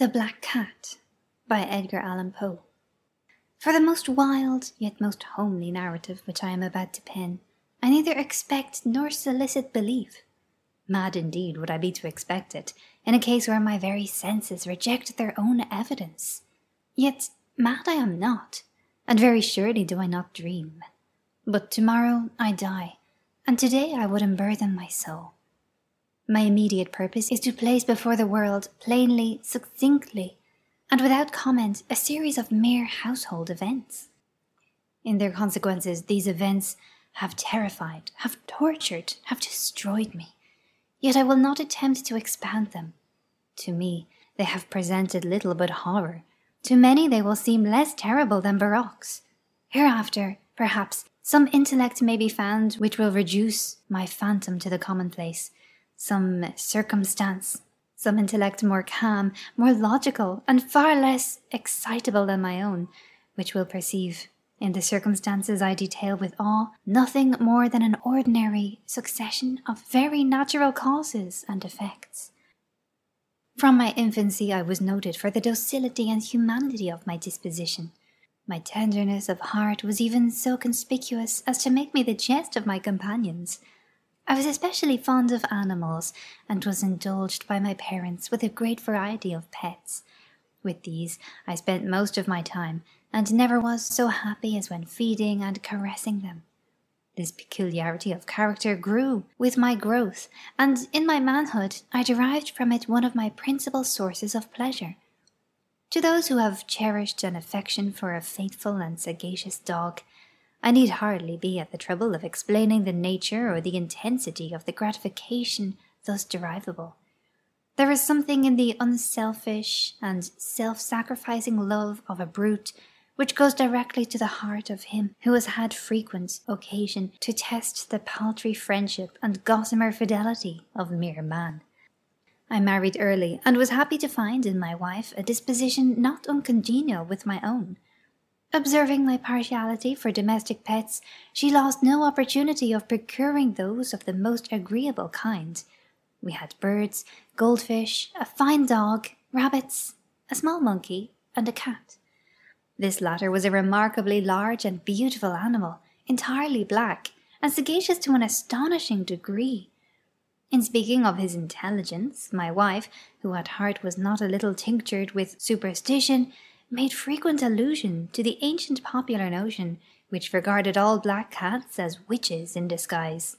The Black Cat by Edgar Allan Poe. For the most wild, yet most homely narrative which I am about to pen, I neither expect nor solicit belief. Mad indeed would I be to expect it, in a case where my very senses reject their own evidence. Yet mad I am not, and very surely do I not dream. But tomorrow I die, and today I would unburthen my soul. My immediate purpose is to place before the world, plainly, succinctly, and without comment, a series of mere household events. In their consequences, these events have terrified, have tortured, have destroyed me. Yet I will not attempt to expound them. To me, they have presented little but horror. To many they will seem less terrible than barocks. Hereafter, perhaps, some intellect may be found which will reduce my phantom to the commonplace. Some circumstance, some intellect more calm, more logical, and far less excitable than my own, which will perceive, in the circumstances I detail with awe, nothing more than an ordinary succession of very natural causes and effects. From my infancy I was noted for the docility and humanity of my disposition. My tenderness of heart was even so conspicuous as to make me the jest of my companions. I was especially fond of animals, and was indulged by my parents with a great variety of pets. With these I spent most of my time, and never was so happy as when feeding and caressing them. This peculiarity of character grew with my growth, and in my manhood I derived from it one of my principal sources of pleasure. To those who have cherished an affection for a faithful and sagacious dog, I need hardly be at the trouble of explaining the nature or the intensity of the gratification thus derivable. There is something in the unselfish and self-sacrificing love of a brute which goes directly to the heart of him who has had frequent occasion to test the paltry friendship and gossamer fidelity of mere man. I married early, and was happy to find in my wife a disposition not uncongenial with my own. Observing my partiality for domestic pets, she lost no opportunity of procuring those of the most agreeable kind. We had birds, goldfish, a fine dog, rabbits, a small monkey, and a cat. This latter was a remarkably large and beautiful animal, entirely black, and sagacious to an astonishing degree. In speaking of his intelligence, my wife, who at heart was not a little tinctured with superstition, made frequent allusion to the ancient popular notion which regarded all black cats as witches in disguise.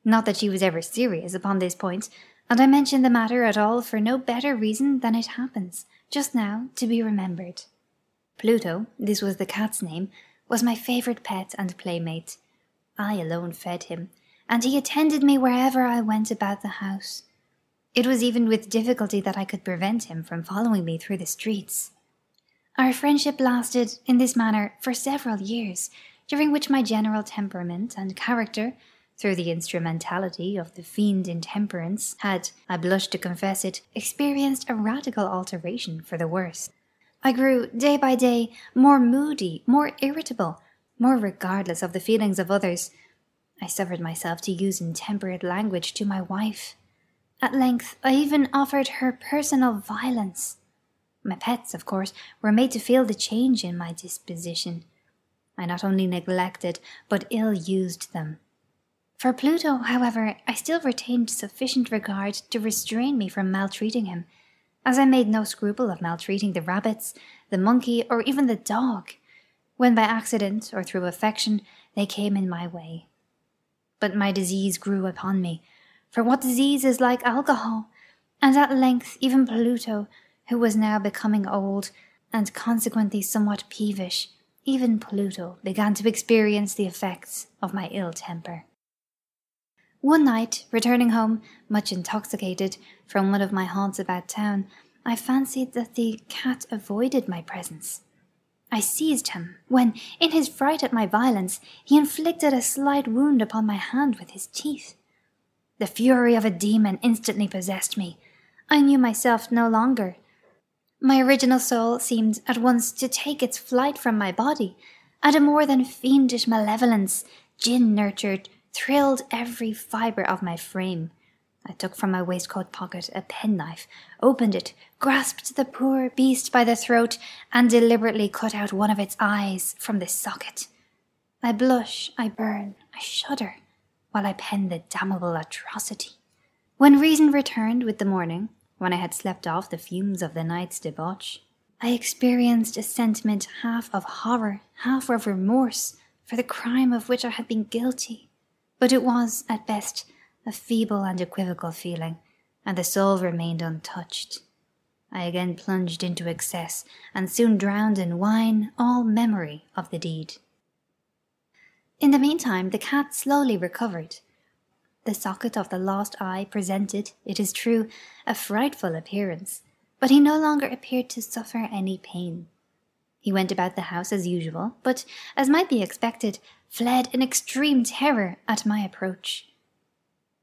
Not that she was ever serious upon this point, and I mention the matter at all for no better reason than it happens, just now, to be remembered. Pluto, this was the cat's name, was my favourite pet and playmate. I alone fed him, and he attended me wherever I went about the house. It was even with difficulty that I could prevent him from following me through the streets. Our friendship lasted in this manner for several years, during which my general temperament and character, through the instrumentality of the fiend intemperance, had, I blush to confess it, experienced a radical alteration for the worse. I grew, day by day, more moody, more irritable, more regardless of the feelings of others. I suffered myself to use intemperate language to my wife. At length I even offered her personal violence. My pets, of course, were made to feel the change in my disposition. I not only neglected, but ill-used them. For Pluto, however, I still retained sufficient regard to restrain me from maltreating him, as I made no scruple of maltreating the rabbits, the monkey, or even the dog, when by accident or through affection they came in my way. But my disease grew upon me, for what disease is like alcohol? And at length even Pluto, who was now becoming old, and consequently somewhat peevish, even Pluto began to experience the effects of my ill temper. One night, returning home, much intoxicated, from one of my haunts about town, I fancied that the cat avoided my presence. I seized him, when, in his fright at my violence, he inflicted a slight wound upon my hand with his teeth. The fury of a demon instantly possessed me. I knew myself no longer. My original soul seemed at once to take its flight from my body, and a more than fiendish malevolence, gin-nurtured, thrilled every fibre of my frame. I took from my waistcoat pocket a penknife, opened it, grasped the poor beast by the throat, and deliberately cut out one of its eyes from the socket. I blush, I burn, I shudder, while I pen the damnable atrocity. When reason returned with the morning, when I had slept off the fumes of the night's debauch, I experienced a sentiment half of horror, half of remorse for the crime of which I had been guilty. But it was, at best, a feeble and equivocal feeling, and the soul remained untouched. I again plunged into excess, and soon drowned in wine all memory of the deed. In the meantime, the cat slowly recovered. The socket of the lost eye presented, it is true, a frightful appearance, but he no longer appeared to suffer any pain. He went about the house as usual, but, as might be expected, fled in extreme terror at my approach.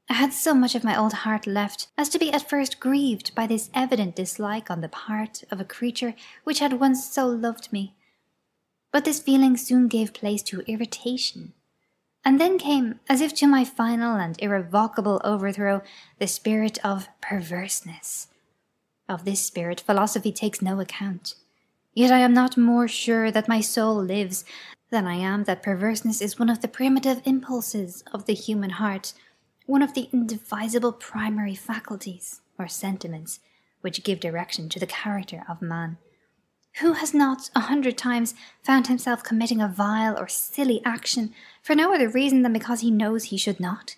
I had so much of my old heart left as to be at first grieved by this evident dislike on the part of a creature which had once so loved me. But this feeling soon gave place to irritation, and then came, as if to my final and irrevocable overthrow, the spirit of perverseness. Of this spirit philosophy takes no account. Yet I am not more sure that my soul lives than I am that perverseness is one of the primitive impulses of the human heart, one of the indivisible primary faculties, or sentiments, which give direction to the character of man. Who has not 100 times found himself committing a vile or silly action for no other reason than because he knows he should not?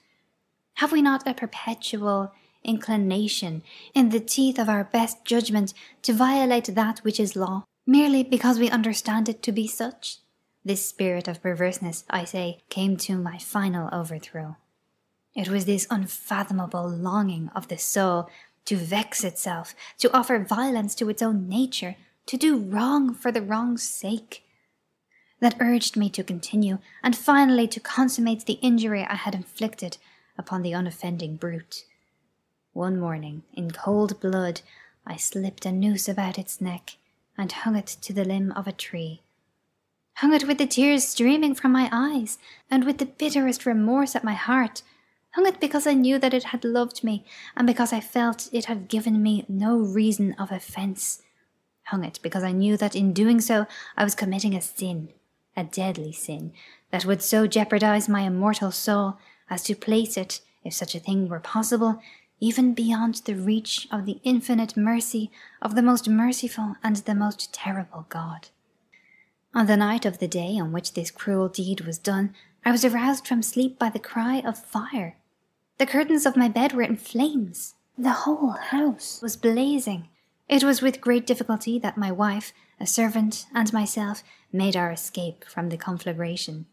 Have we not a perpetual inclination, in the teeth of our best judgment, to violate that which is law, merely because we understand it to be such? This spirit of perverseness, I say, came to my final overthrow. It was this unfathomable longing of the soul to vex itself, to offer violence to its own nature, to do wrong for the wrong's sake, that urged me to continue, and finally to consummate the injury I had inflicted upon the unoffending brute. One morning, in cold blood, I slipped a noose about its neck, and hung it to the limb of a tree. Hung it with the tears streaming from my eyes, and with the bitterest remorse at my heart. Hung it because I knew that it had loved me, and because I felt it had given me no reason of offence. Hung it because I knew that in doing so I was committing a sin, a deadly sin, that would so jeopardize my immortal soul as to place it, if such a thing were possible, even beyond the reach of the infinite mercy of the most merciful and the most terrible God. On the night of the day on which this cruel deed was done, I was aroused from sleep by the cry of fire. The curtains of my bed were in flames. The whole house was blazing. It was with great difficulty that my wife, a servant, and myself made our escape from the conflagration.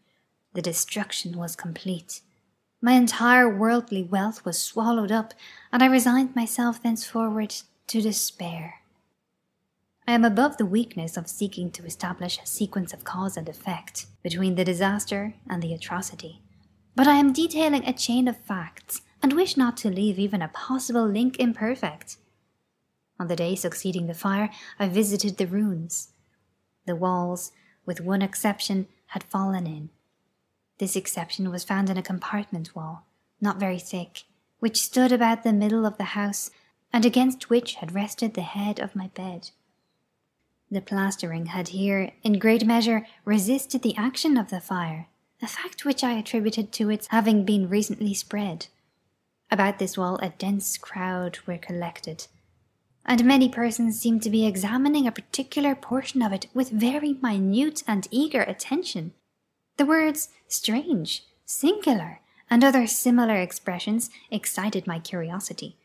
The destruction was complete. My entire worldly wealth was swallowed up, and I resigned myself thenceforward to despair. I am above the weakness of seeking to establish a sequence of cause and effect between the disaster and the atrocity, but I am detailing a chain of facts, and wish not to leave even a possible link imperfect. On the day succeeding the fire, I visited the ruins. The walls, with one exception, had fallen in. This exception was found in a compartment wall, not very thick, which stood about the middle of the house, and against which had rested the head of my bed. The plastering had here, in great measure, resisted the action of the fire, a fact which I attributed to its having been recently spread. About this wall a dense crowd were collected, and many persons seemed to be examining a particular portion of it with very minute and eager attention. The words strange, singular, and other similar expressions excited my curiosity.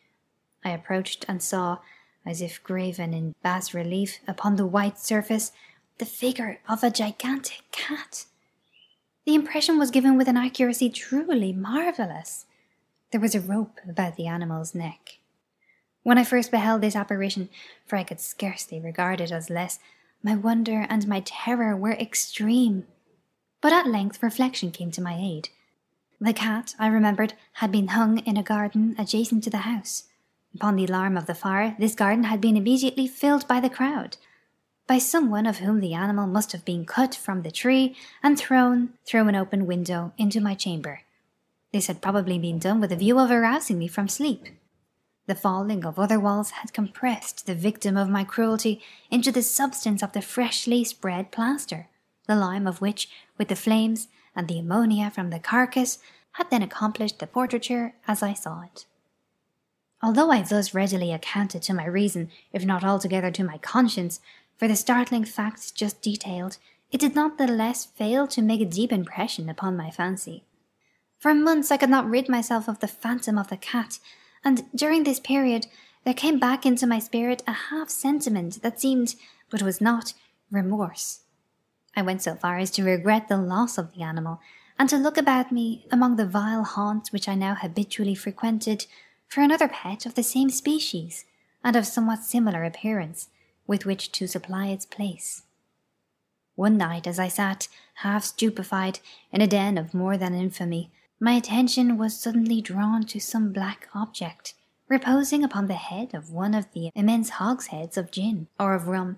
I approached and saw, as if graven in bas relief upon the white surface, the figure of a gigantic cat. The impression was given with an accuracy truly marvellous. There was a rope about the animal's neck. When I first beheld this apparition, for I could scarcely regard it as less, my wonder and my terror were extreme. But at length reflection came to my aid. The cat, I remembered, had been hung in a garden adjacent to the house. Upon the alarm of the fire, this garden had been immediately filled by the crowd, by someone of whom the animal must have been cut from the tree and thrown through an open window into my chamber. This had probably been done with a view of arousing me from sleep. The falling of other walls had compressed the victim of my cruelty into the substance of the freshly spread plaster, the lime of which, with the flames and the ammonia from the carcass, had then accomplished the portraiture as I saw it. Although I thus readily accounted to my reason, if not altogether to my conscience, for the startling facts just detailed, it did not the less fail to make a deep impression upon my fancy. For months I could not rid myself of the phantom of the cat, and during this period there came back into my spirit a half-sentiment that seemed, but was not, remorse. I went so far as to regret the loss of the animal, and to look about me among the vile haunts which I now habitually frequented for another pet of the same species, and of somewhat similar appearance, with which to supply its place. One night, as I sat, half stupefied, in a den of more than infamy, my attention was suddenly drawn to some black object, reposing upon the head of one of the immense hogsheads of gin, or of rum,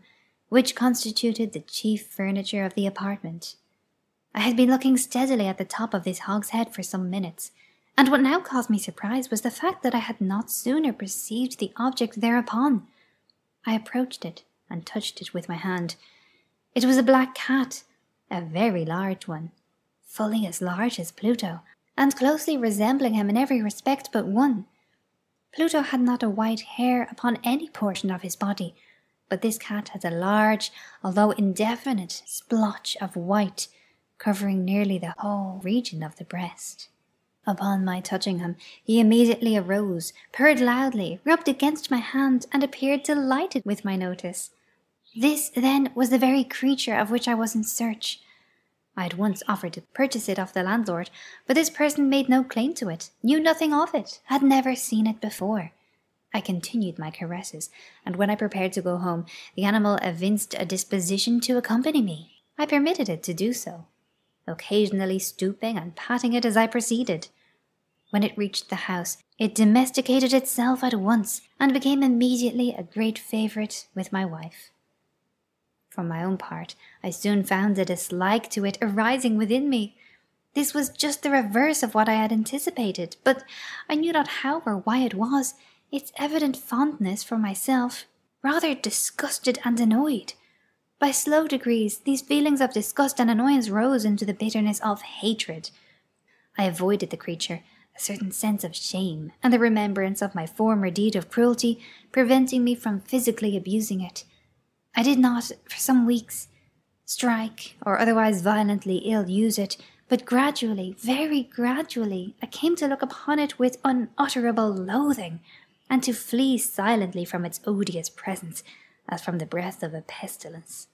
which constituted the chief furniture of the apartment. I had been looking steadily at the top of this hogshead for some minutes, and what now caused me surprise was the fact that I had not sooner perceived the object thereupon. I approached it, and touched it with my hand. It was a black cat, a very large one, fully as large as Pluto, and closely resembling him in every respect but one. Pluto had not a white hair upon any portion of his body, but this cat had a large, although indefinite, splotch of white, covering nearly the whole region of the breast. Upon my touching him, he immediately arose, purred loudly, rubbed against my hand, and appeared delighted with my notice. This, then, was the very creature of which I was in search. I had once offered to purchase it of the landlord, but this person made no claim to it, knew nothing of it, had never seen it before. I continued my caresses, and when I prepared to go home, the animal evinced a disposition to accompany me. I permitted it to do so, occasionally stooping and patting it as I proceeded. When it reached the house, it domesticated itself at once, and became immediately a great favourite with my wife. For my own part, I soon found a dislike to it arising within me. This was just the reverse of what I had anticipated, but I knew not how or why it was. Its evident fondness for myself rather disgusted and annoyed. By slow degrees, these feelings of disgust and annoyance rose into the bitterness of hatred. I avoided the creature, a certain sense of shame, and the remembrance of my former deed of cruelty, preventing me from physically abusing it. I did not, for some weeks, strike or otherwise violently ill-use it, but gradually, very gradually, I came to look upon it with unutterable loathing, and to flee silently from its odious presence, as from the breath of a pestilence.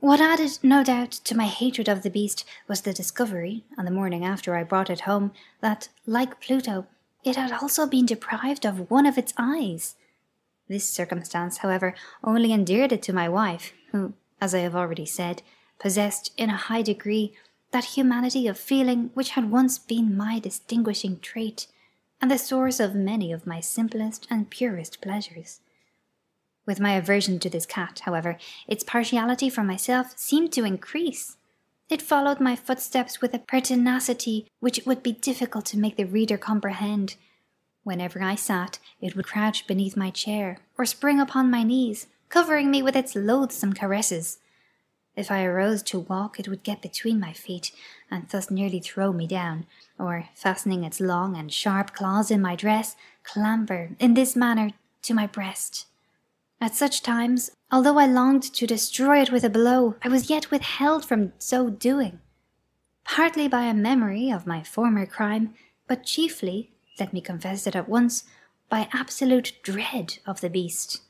What added, no doubt, to my hatred of the beast was the discovery, on the morning after I brought it home, that, like Pluto, it had also been deprived of one of its eyes. This circumstance, however, only endeared it to my wife, who, as I have already said, possessed in a high degree that humanity of feeling which had once been my distinguishing trait, and the source of many of my simplest and purest pleasures. With my aversion to this cat, however, its partiality for myself seemed to increase. It followed my footsteps with a pertinacity which it would be difficult to make the reader comprehend. Whenever I sat, it would crouch beneath my chair, or spring upon my knees, covering me with its loathsome caresses. If I arose to walk, it would get between my feet, and thus nearly throw me down, or, fastening its long and sharp claws in my dress, clamber, in this manner, to my breast. At such times, although I longed to destroy it with a blow, I was yet withheld from so doing, partly by a memory of my former crime, but chiefly, let me confess it at once, by absolute dread of the beast.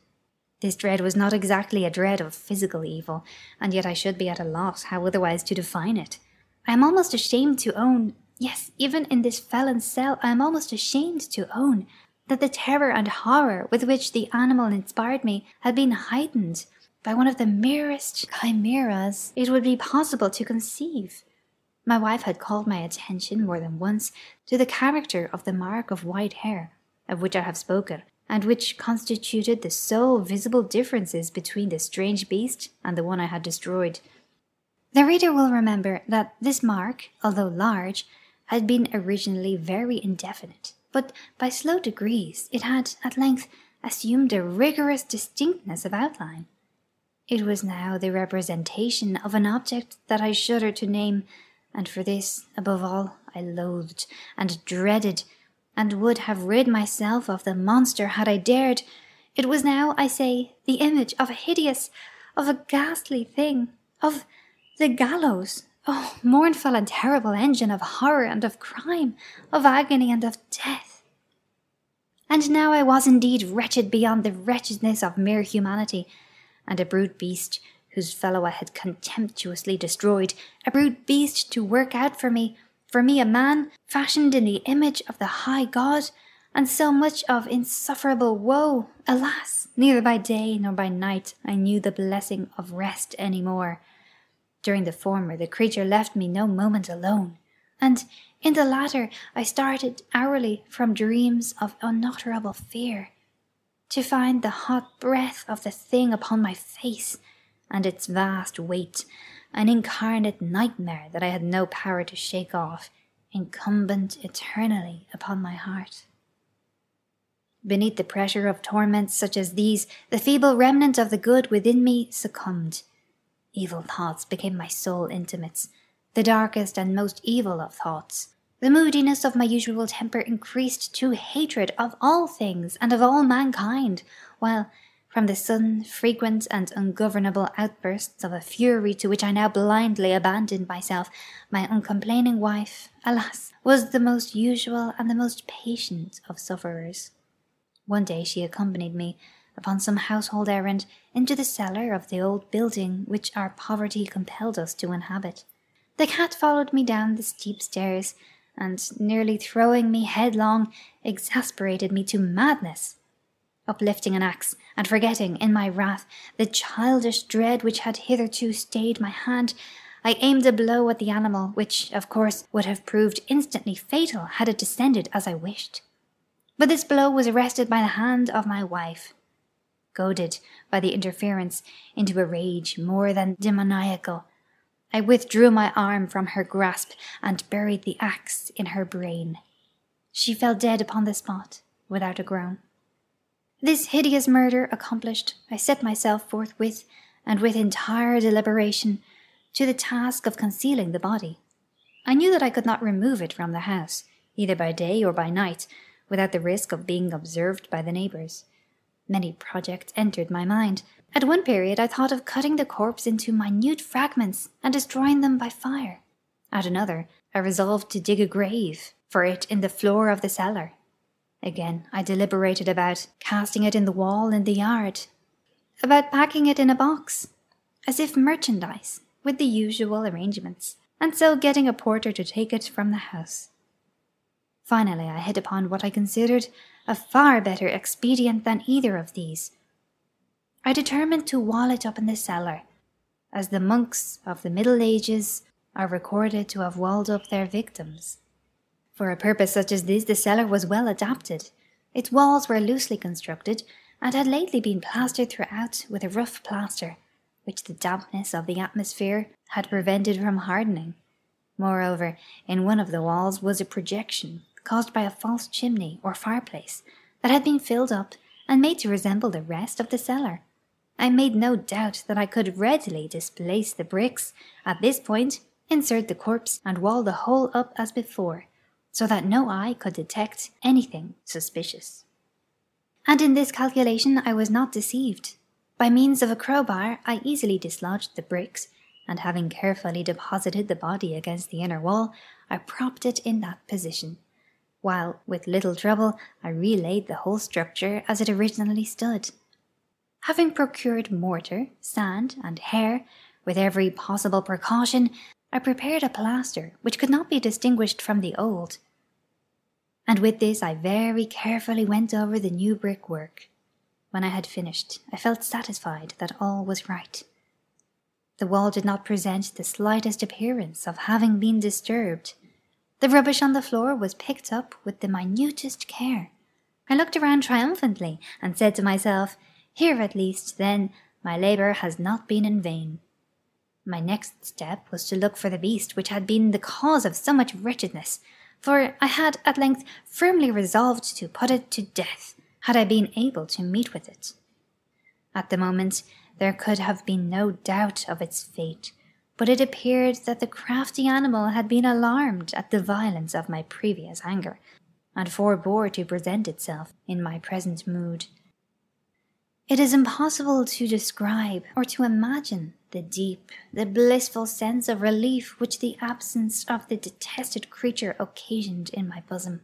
This dread was not exactly a dread of physical evil, and yet I should be at a loss how otherwise to define it. I am almost ashamed to own, yes, even in this felon's cell, I am almost ashamed to own, that the terror and horror with which the animal inspired me had been heightened by one of the merest chimeras it would be possible to conceive. My wife had called my attention more than once to the character of the mark of white hair, of which I have spoken, and which constituted the sole visible differences between the strange beast and the one I had destroyed. The reader will remember that this mark, although large, had been originally very indefinite, but by slow degrees it had at length assumed a rigorous distinctness of outline. It was now the representation of an object that I shudder to name, and for this, above all, I loathed and dreaded, and would have rid myself of the monster had I dared. It was now, I say, the image of a ghastly thing, of the gallows. Oh, mournful and terrible engine of horror and of crime, of agony and of death. And now I was indeed wretched beyond the wretchedness of mere humanity, and a brute beast whose fellow I had contemptuously destroyed, a brute beast to work out for me a man fashioned in the image of the high God, and so much of insufferable woe. Alas, neither by day nor by night I knew the blessing of rest any more. During the former, the creature left me no moment alone, and in the latter I started hourly from dreams of unutterable fear, to find the hot breath of the thing upon my face, and its vast weight, an incarnate nightmare that I had no power to shake off, incumbent eternally upon my heart. Beneath the pressure of torments such as these, the feeble remnant of the good within me succumbed. Evil thoughts became my sole intimates, the darkest and most evil of thoughts. The moodiness of my usual temper increased to hatred of all things and of all mankind, while, from the sudden, frequent, and ungovernable outbursts of a fury to which I now blindly abandoned myself, my uncomplaining wife, alas, was the most usual and the most patient of sufferers. One day she accompanied me, upon some household errand, into the cellar of the old building which our poverty compelled us to inhabit. The cat followed me down the steep stairs, and, nearly throwing me headlong, exasperated me to madness. Uplifting an axe, and forgetting, in my wrath, the childish dread which had hitherto stayed my hand, I aimed a blow at the animal, which, of course, would have proved instantly fatal had it descended as I wished. But this blow was arrested by the hand of my wife. Goaded by the interference into a rage more than demoniacal, I withdrew my arm from her grasp and buried the axe in her brain. She fell dead upon the spot, without a groan. This hideous murder accomplished, I set myself forthwith, and with entire deliberation, to the task of concealing the body. I knew that I could not remove it from the house, either by day or by night, without the risk of being observed by the neighbours. Many projects entered my mind. At one period I thought of cutting the corpse into minute fragments and destroying them by fire. At another, I resolved to dig a grave for it in the floor of the cellar. Again, I deliberated about casting it in the wall in the yard, about packing it in a box, as if merchandise, with the usual arrangements, and so getting a porter to take it from the house. Finally, I hit upon what I considered a far better expedient than either of these. I determined to wall it up in the cellar, as the monks of the Middle Ages are recorded to have walled up their victims. For a purpose such as this, the cellar was well adapted. Its walls were loosely constructed, and had lately been plastered throughout with a rough plaster, which the dampness of the atmosphere had prevented from hardening. Moreover, in one of the walls was a projection, caused by a false chimney or fireplace, that had been filled up and made to resemble the rest of the cellar. I made no doubt that I could readily displace the bricks, at this point, insert the corpse, and wall the whole up as before, so that no eye could detect anything suspicious. And in this calculation I was not deceived. By means of a crowbar I easily dislodged the bricks, and having carefully deposited the body against the inner wall, I propped it in that position, while, with little trouble, I relaid the whole structure as it originally stood. Having procured mortar, sand, and hair, with every possible precaution, I prepared a plaster which could not be distinguished from the old, and with this I very carefully went over the new brickwork. When I had finished, I felt satisfied that all was right. The wall did not present the slightest appearance of having been disturbed. The rubbish on the floor was picked up with the minutest care. I looked around triumphantly, and said to myself, "Here at least, then, my labour has not been in vain." My next step was to look for the beast which had been the cause of so much wretchedness, for I had at length firmly resolved to put it to death, had I been able to meet with it. At the moment there could have been no doubt of its fate, but it appeared that the crafty animal had been alarmed at the violence of my previous anger, and forbore to present itself in my present mood. It is impossible to describe or to imagine the deep, the blissful sense of relief which the absence of the detested creature occasioned in my bosom.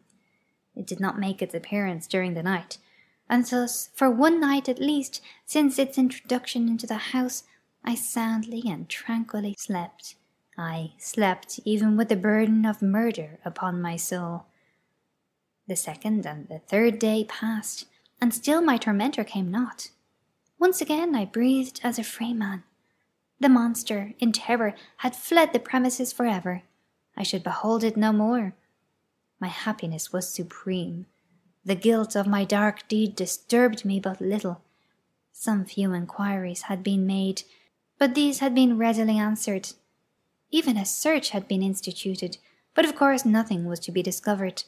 It did not make its appearance during the night, and thus, for one night at least, since its introduction into the house, I soundly and tranquilly slept. I slept even with the burden of murder upon my soul. The second and the third day passed, and still my tormentor came not. Once again I breathed as a free man. The monster, in terror, had fled the premises for ever. I should behold it no more. My happiness was supreme. The guilt of my dark deed disturbed me but little. Some few inquiries had been made, but these had been readily answered. Even a search had been instituted, but of course nothing was to be discovered.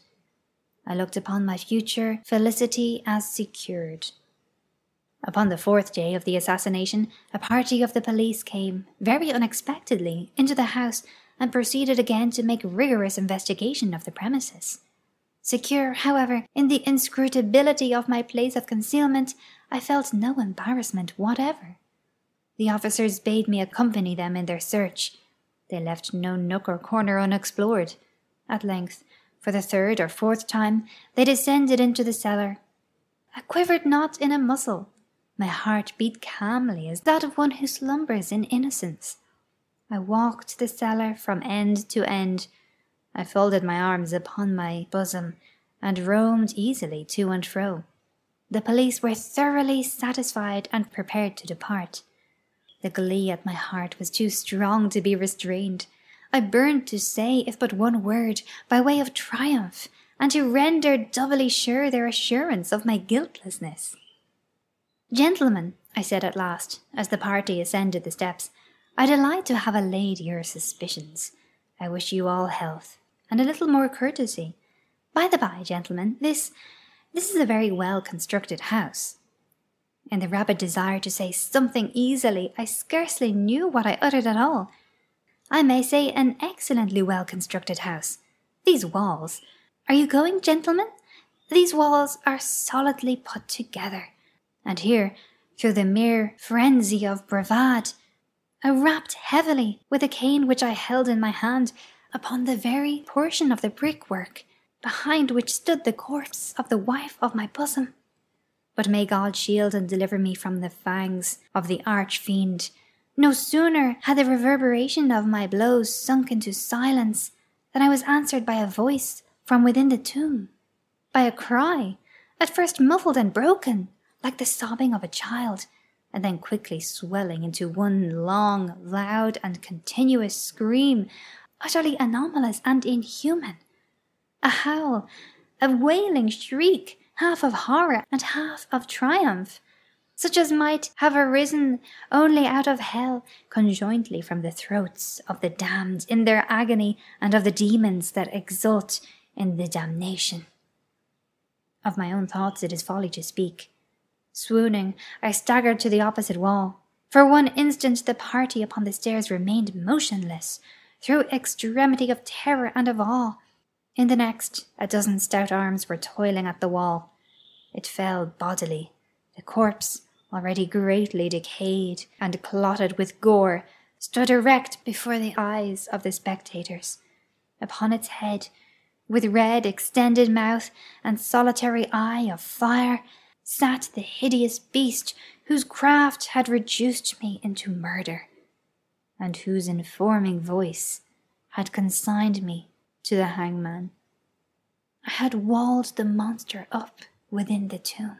I looked upon my future felicity as secured. Upon the fourth day of the assassination, a party of the police came, very unexpectedly, into the house, and proceeded again to make rigorous investigation of the premises. Secure, however, in the inscrutability of my place of concealment, I felt no embarrassment whatever. The officers bade me accompany them in their search. They left no nook or corner unexplored. At length, for the third or fourth time, they descended into the cellar. I quivered not in a muscle. My heart beat calmly as that of one who slumbers in innocence. I walked the cellar from end to end. I folded my arms upon my bosom, and roamed easily to and fro. The police were thoroughly satisfied and prepared to depart. The glee at my heart was too strong to be restrained. I burned to say, if but one word, by way of triumph, and to render doubly sure their assurance of my guiltlessness. "Gentlemen," I said at last, as the party ascended the steps, "I delight to have allayed your suspicions. I wish you all health, and a little more courtesy. By the by, gentlemen, this is a very well-constructed house." In the rabid desire to say something easily, I scarcely knew what I uttered at all. "I may say an excellently well-constructed house. These walls— Are you going, gentlemen? These walls are solidly put together." And here, through the mere frenzy of bravado, I rapped heavily with a cane which I held in my hand upon the very portion of the brickwork behind which stood the corpse of the wife of my bosom. But may God shield and deliver me from the fangs of the arch-fiend. No sooner had the reverberation of my blows sunk into silence than I was answered by a voice from within the tomb, by a cry, at first muffled and broken, like the sobbing of a child, and then quickly swelling into one long, loud, and continuous scream, utterly anomalous and inhuman. A howl, a wailing shriek, half of horror and half of triumph, such as might have arisen only out of hell, conjointly from the throats of the damned in their agony, and of the demons that exult in the damnation. Of my own thoughts it is folly to speak. Swooning, I staggered to the opposite wall. For one instant the party upon the stairs remained motionless, through extremity of terror and of awe. In the next, a dozen stout arms were toiling at the wall. It fell bodily. The corpse, already greatly decayed and clotted with gore, stood erect before the eyes of the spectators. Upon its head, with red extended mouth and solitary eye of fire, sat the hideous beast whose craft had reduced me into murder, and whose informing voice had consigned me to the hangman. I had walled the monster up within the tomb.